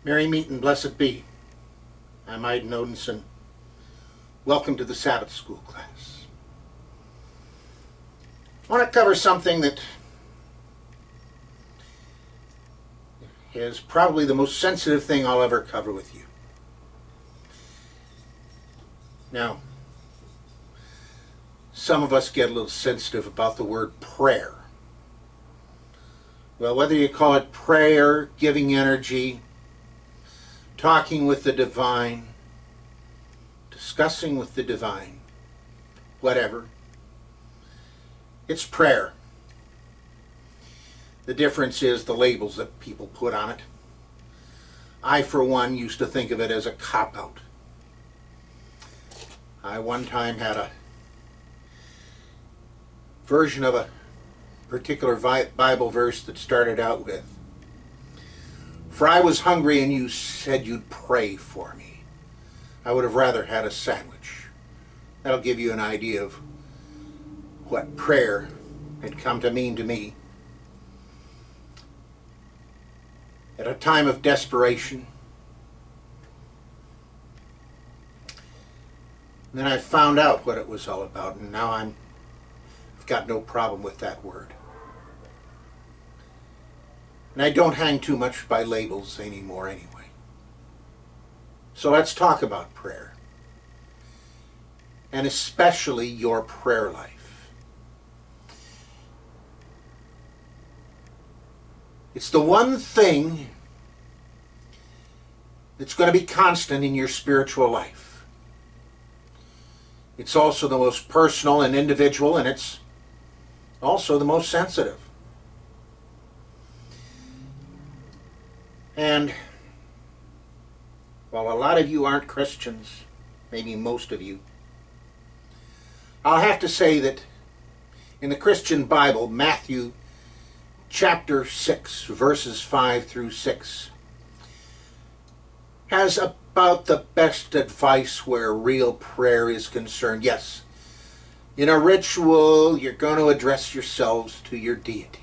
Merry meet and blessed be. I'm Aiden Odinson. Welcome to the Sabbath School class. I want to cover something that is probably the most sensitive thing I'll ever cover with you. Now, some of us get a little sensitive about the word prayer. Well, whether you call it prayer, giving energy, talking with the divine, discussing with the divine, whatever, it's prayer. The difference is the labels that people put on it. I, for one, used to think of it as a cop-out. I one time had a version of a particular Bible verse that started out with, "For I was hungry and you said you'd pray for me. I would have rather had a sandwich." That'll give you an idea of what prayer had come to mean to me. At a time of desperation. And then I found out what it was all about, and now I've got no problem with that word. And I don't hang too much by labels anymore anyway. So let's talk about prayer. And especially your prayer life. It's the one thing that's going to be constant in your spiritual life. It's also the most personal and individual, and it's also the most sensitive. And while a lot of you aren't Christians, maybe most of you, I'll have to say that in the Christian Bible, Matthew chapter 6, verses 5 through 6, has about the best advice where real prayer is concerned. Yes, in a ritual, you're going to address yourselves to your deity.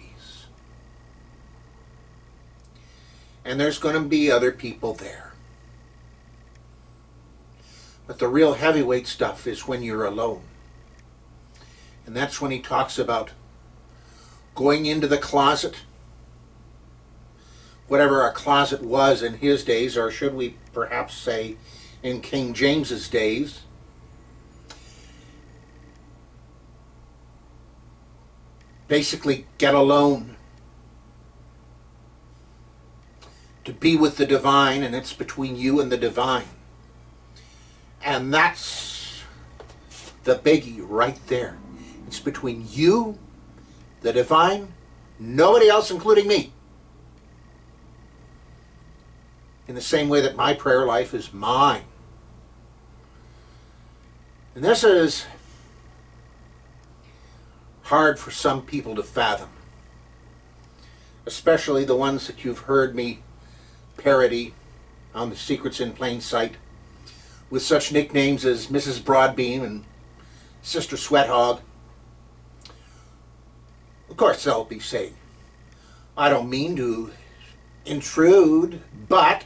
And there's going to be other people there. But the real heavyweight stuff is when you're alone. And that's when he talks about going into the closet, whatever a closet was in his days, or should we perhaps say in King James's days. Basically, get alone. To be with the divine, and it's between you and the divine. And that's the biggie right there. It's between you, the divine, nobody else including me. In the same way that my prayer life is mine. And this is hard for some people to fathom. Especially the ones that you've heard me parody on the Secrets in Plain Sight with such nicknames as Mrs. Broadbeam and Sister Sweathog. Of course they'll be saying, I don't mean to intrude, but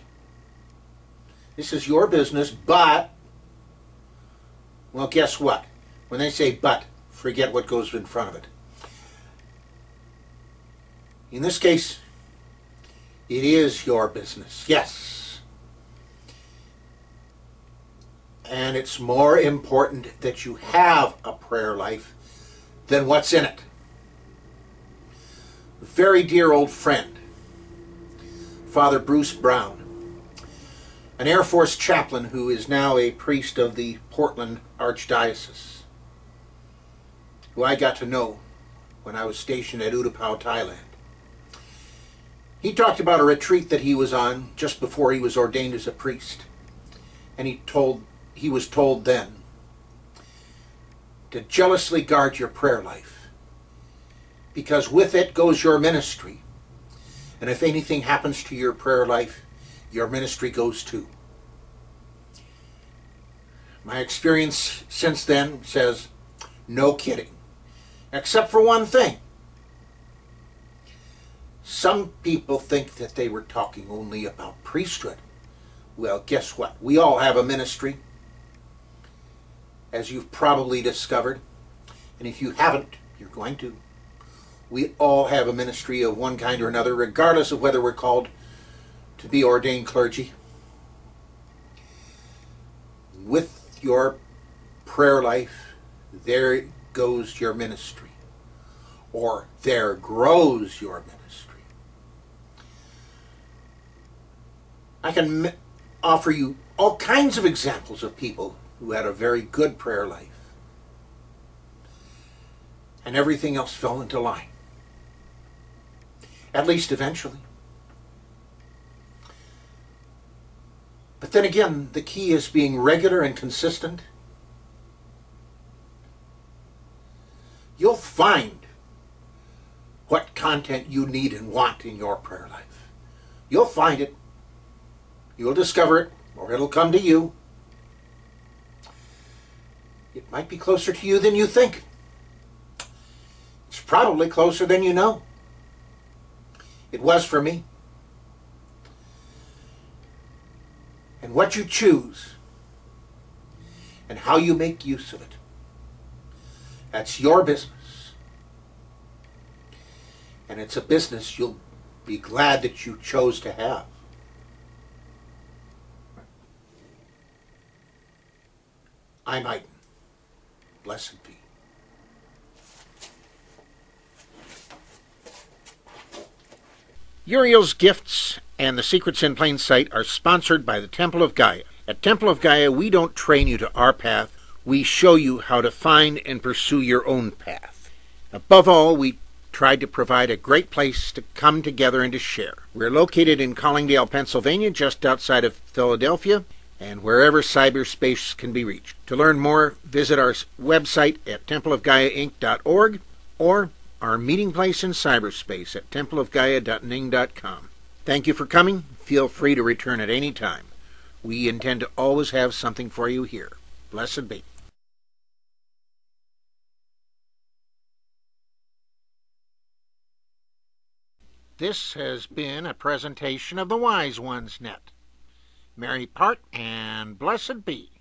this is your business, but, well, guess what? When they say but, forget what goes in front of it. In this case, it is your business, yes. And it's more important that you have a prayer life than what's in it. A very dear old friend, Father Bruce Brown, an Air Force chaplain who is now a priest of the Portland Archdiocese, who I got to know when I was stationed at Utapao, Thailand. He talked about a retreat that he was on just before he was ordained as a priest. And he was told then to jealously guard your prayer life, because with it goes your ministry. And if anything happens to your prayer life, your ministry goes too. My experience since then says, no kidding. Except for one thing. Some people think that they were talking only about priesthood. Well, guess what? We all have a ministry, as you've probably discovered. And if you haven't, you're going to. We all have a ministry of one kind or another, regardless of whether we're called to be ordained clergy. With your prayer life, there goes your ministry, or there grows your ministry. I can offer you all kinds of examples of people who had a very good prayer life, and everything else fell into line, at least eventually. But then again, the key is being regular and consistent. You'll find what content you need and want in your prayer life. You'll find it. You'll discover it, or it'll come to you. It might be closer to you than you think. It's probably closer than you know. It was for me. And what you choose and how you make use of it, that's your business. And it's a business you'll be glad that you chose to have. I'm Iden. Blessed be. Uriel's Gifts and the Secrets in Plain Sight are sponsored by the Temple of Gaia. At Temple of Gaia, we don't train you to our path. We show you how to find and pursue your own path. Above all, we tried to provide a great place to come together and to share. We're located in Collingdale, Pennsylvania, just outside of Philadelphia, and wherever cyberspace can be reached. To learn more, visit our website at templeofgaiainc.org or our meeting place in cyberspace at templeofgaia.ning.com. Thank you for coming. Feel free to return at any time. We intend to always have something for you here. Blessed be. This has been a presentation of the Wise Ones Net. Merry part and blessed be.